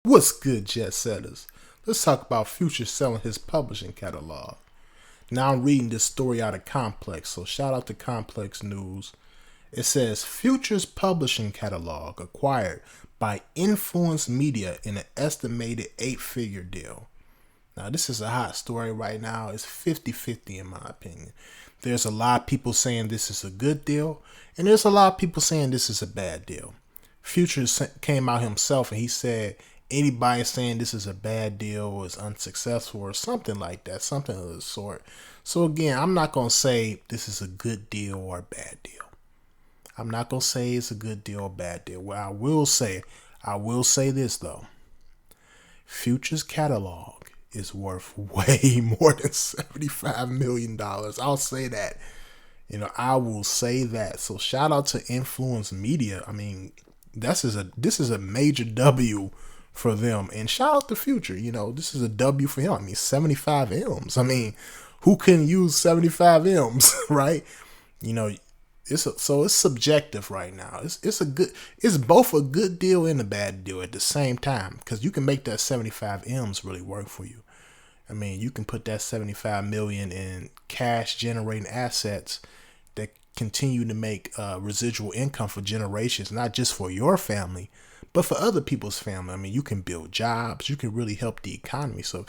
What's good, Jetsetters? Let's talk about Future selling his publishing catalog. Now I'm reading this story out of Complex, so shout out to Complex News. It says Future's publishing catalog acquired by Influence Media in an estimated 8-figure deal. Now, this is a hot story right now. It's 50-50 in my opinion. There's a lot of people saying this is a good deal, and there's a lot of people saying this is a bad deal. Future came out himself and he said anybody saying this is a bad deal or is unsuccessful or something like that, something of the sort. So again, I'm not going to say this is a good deal or a bad deal. I'm not going to say it's a good deal or bad deal. What I will say this though. Future's catalog is worth way more than $75 million. I'll say that. I will say that. So shout out to Influence Media. I mean, this is a major W for them. And shout out to Future. This is a W for him. I mean, 75 M's. I mean, who can use 75 M's, right? So it's subjective right now. It's both a good deal and a bad deal at the same time, because you can make that 75 M's really work for you. I mean, you can put that 75 million in cash generating assets that continue to make residual income for generations, not just for your family, but for other people's family. I mean, you can build jobs, you can really help the economy. So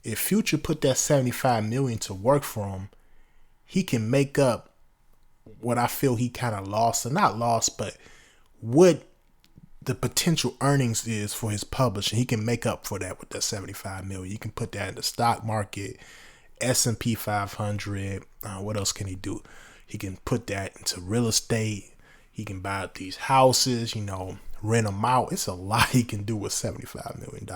if Future put that 75 million to work for him, he can make up what I feel he kind of lost, or not lost, but what the potential earnings is for his publishing. He can make up for that with that 75 million. You can put that in the stock market, S&P 500. What else can he do? He can put that into real estate. He can buy up these houses, rent them out. It's a lot he can do with $75 million.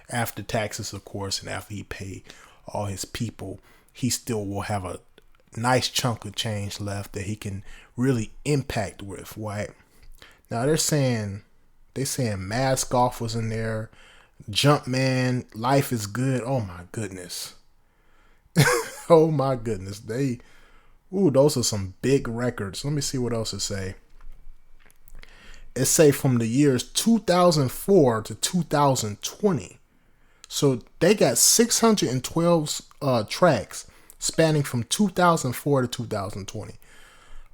After taxes, of course, and after he pay all his people, he still will have a nice chunk of change left that he can really impact with, right? Now they're saying Mask Off was in there, Jumpman, Life is Good. Oh my goodness. Oh my goodness. Those are some big records. Let me see what else it say. It say from the years 2004 to 2020. So they got 612 tracks spanning from 2004 to 2020.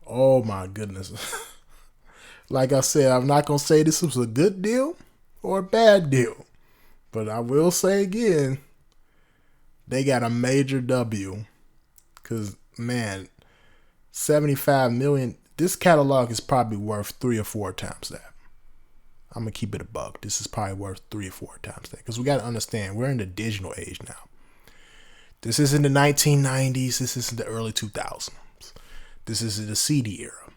Oh my goodness. Like I said, I'm not going to say this was a good deal or a bad deal. But I will say again, they got a major W. Because, man, 75 million, this catalog is probably worth 3 or 4 times that. I'm going to keep it a buck. This is probably worth 3 or 4 times that. Because we got to understand, we're in the digital age now. This isn't the 1990s. This isn't the early 2000s. This is the CD era.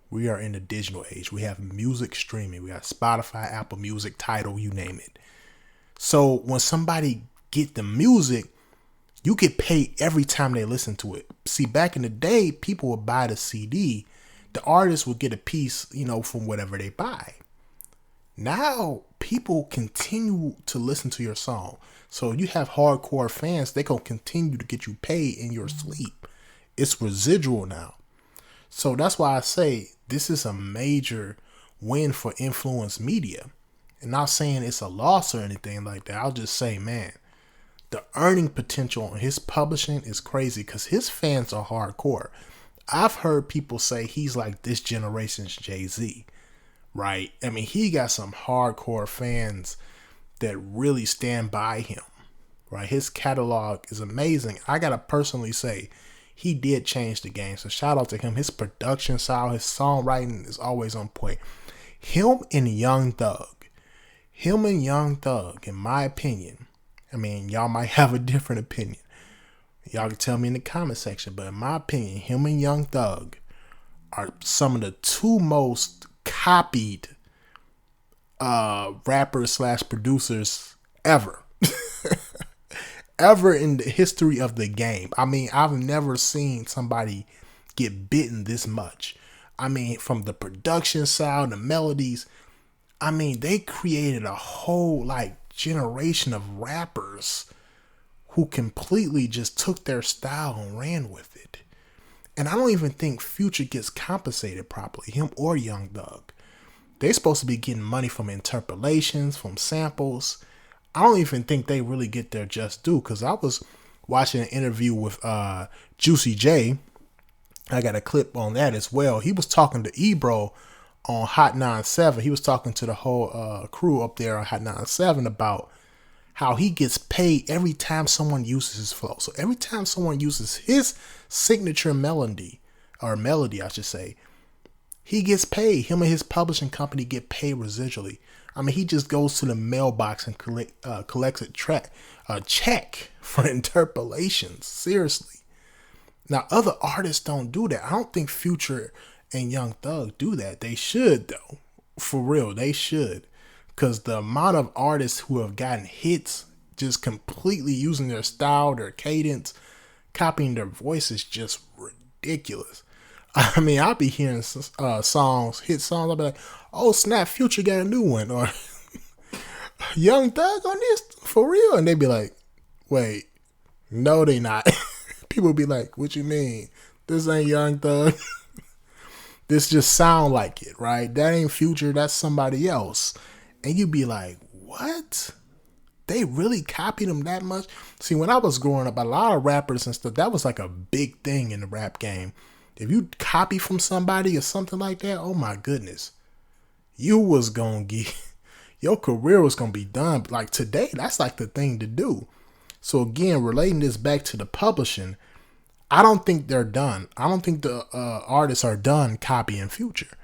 We are in the digital age. We have music streaming. We got Spotify, Apple Music, Tidal, you name it. So when somebody get the music, you get paid every time they listen to it. See, back in the day, people would buy the CD. The artist would get a piece, from whatever they buy. Now, people continue to listen to your song. So you have hardcore fans, they going to continue to get you paid in your sleep. It's residual now. So that's why I say this is a major win for Influence Media. And not saying it's a loss or anything like that. I'll just say, man, the earning potential on his publishing is crazy because his fans are hardcore. I've heard people say he's like this generation's Jay-Z, right? I mean, he got some hardcore fans that really stand by him, right? His catalog is amazing. I got to personally say, he did change the game. So shout out to him. His production style, his songwriting is always on point. Him and Young Thug, in my opinion, I mean, y'all might have a different opinion. Y'all can tell me in the comment section. But in my opinion, him and Young Thug are some of the 2 most copied rappers / producers ever. Ever in the history of the game. I mean, I've never seen somebody get bitten this much. I mean, from the production sound, the melodies. I mean, they created a whole generation of rappers who completely just took their style and ran with it. And I don't even think Future gets compensated properly, him or Young Thug. They're supposed to be getting money from interpolations, from samples. I don't even think they really get their just due, because I was watching an interview with Juicy J. I got a clip on that as well. He was talking to Ebro on Hot 97. He was talking to the whole crew up there on Hot 97 about how he gets paid every time someone uses his flow. So every time someone uses his signature melody, I should say, he gets paid. Him and his publishing company get paid residually. I mean, he just goes to the mailbox and collects a check for interpolations. Seriously. Now, other artists don't do that. I don't think Future and Young Thug do that. They should, though. For real, they should. Because the amount of artists who have gotten hits just completely using their style, their cadence, copying their voice is just ridiculous. I mean, I'll be hearing songs, hit songs, I'll be like, oh snap, Future got a new one, or Young Thug on this, for real? And they be like, wait, no they not. People be like, what you mean? This ain't Young Thug. This just sound like it, right? That ain't Future, that's somebody else. And you be like, what? They really copied him that much? See, when I was growing up, a lot of rappers and stuff, that was like a big thing in the rap game. If you copy from somebody or something like that, oh my goodness, you was gonna get, your career was gonna be done. Like today, that's like the thing to do. So again, relating this back to the publishing, I don't think they're done. I don't think the artists are done copying Future.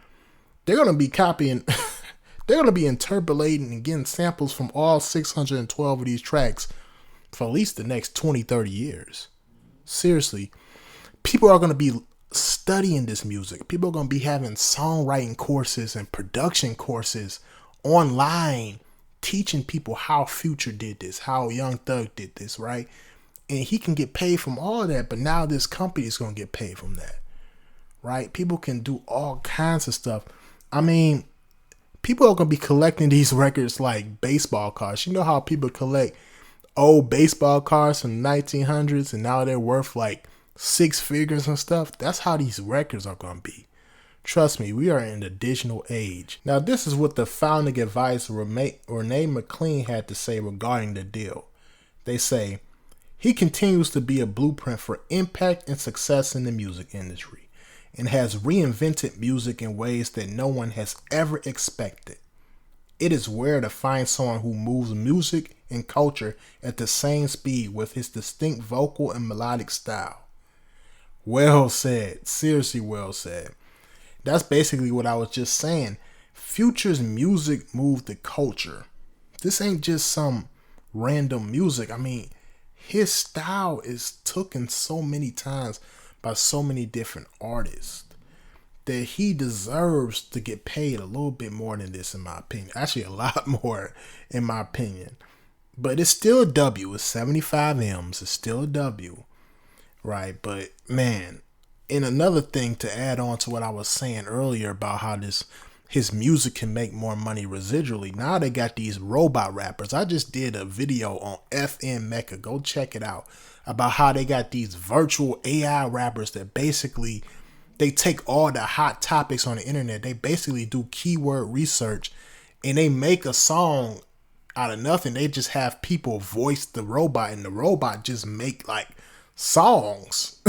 They're gonna be copying, they're gonna be interpolating and getting samples from all 612 of these tracks for at least the next 20, 30 years. Seriously, people are gonna be studying this music. People are going to be having songwriting courses and production courses online, teaching people how Future did this, how Young Thug did this, right? And he can get paid from all that, but now this company is going to get paid from that, right? People can do all kinds of stuff. I mean, people are going to be collecting these records like baseball cards. You know how people collect old baseball cards from the 1900s and now they're worth like 6 figures and stuff? That's how these records are going to be. Trust me, we are in the digital age. Now, this is what the founding advisor Renee McLean had to say regarding the deal. They say, he continues to be a blueprint for impact and success in the music industry and has reinvented music in ways that no one has ever expected. It is rare to find someone who moves music and culture at the same speed with his distinct vocal and melodic style. Well said. Seriously well said. That's basically what I was just saying. Future's music moved the culture. This ain't just some random music. I mean, his style is taken so many times by so many different artists that he deserves to get paid a little bit more than this, in my opinion. Actually, a lot more, in my opinion. But it's still a W. It's 75 M's. It's still a W. Right, but man, and another thing to add on to what I was saying earlier about how his music can make more money residually. Now they got these robot rappers. I just did a video on FN Mecca. Go check it out about how they got these virtual AI rappers that basically they take all the hot topics on the internet. They basically do keyword research and they make a song out of nothing. They just have people voice the robot and the robot just make like songs,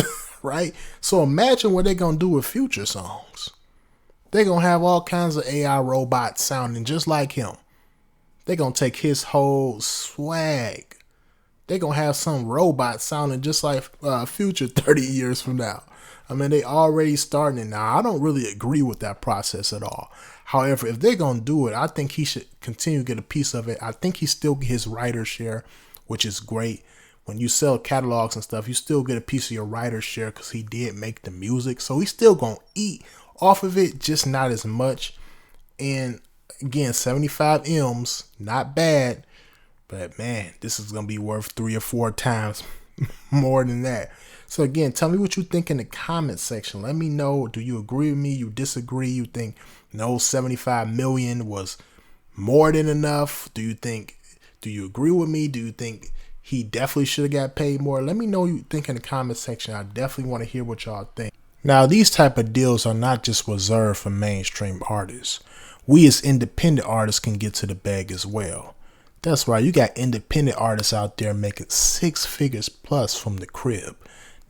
right? So imagine what they're going to do with Future songs. They're going to have all kinds of AI robots sounding just like him. They're going to take his whole swag. They're going to have some robot sounding just like Future 30 years from now. I mean, they already starting it now. I don't really agree with that process at all. However, if they're going to do it, I think he should continue to get a piece of it. I think he still get his writer share, which is great. When you sell catalogs and stuff, you still get a piece of your writer's share because he did make the music. So he's still going to eat off of it, just not as much. And again, 75 M's, not bad. But man, this is going to be worth 3 or 4 times more than that. So again, tell me what you think in the comment section. Let me know. Do you agree with me? You disagree? You think no, 75 million was more than enough? Do you agree with me? Do you think he definitely should have got paid more? Let me know what you think in the comment section. I definitely want to hear what y'all think. Now, these type of deals are not just reserved for mainstream artists. we as independent artists can get to the bag as well. That's right, you got independent artists out there making 6 figures plus from the crib.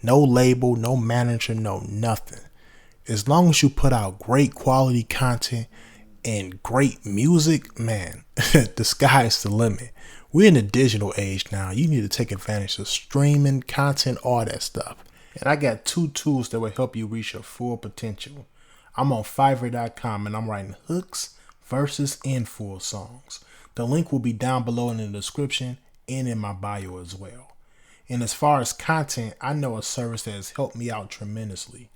No label, no manager, no nothing. As long as you put out great quality content and great music, man, the sky's the limit. We're in the digital age now. You need to take advantage of streaming, content, all that stuff. And I got 2 tools that will help you reach your full potential. I'm on Fiverr.com and I'm writing hooks, verses, and full songs. The link will be down below in the description and in my bio as well. And as far as content, I know a service that has helped me out tremendously.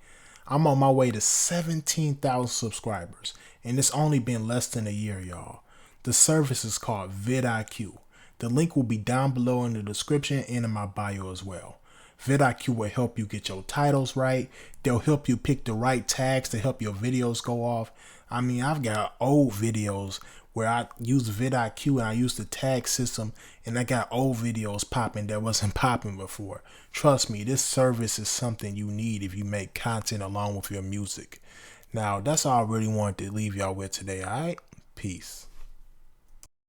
I'm on my way to 17,000 subscribers, and it's only been less than a year, y'all. The service is called vidIQ. The link will be down below in the description and in my bio as well. vidIQ will help you get your titles right. They'll help you pick the right tags to help your videos go off. I mean, I've got old videos where I use vidIQ and I use the tag system, and I got old videos popping that wasn't popping before. Trust me, this service is something you need if you make content along with your music. Now, that's all I really wanted to leave y'all with today, alright? Peace.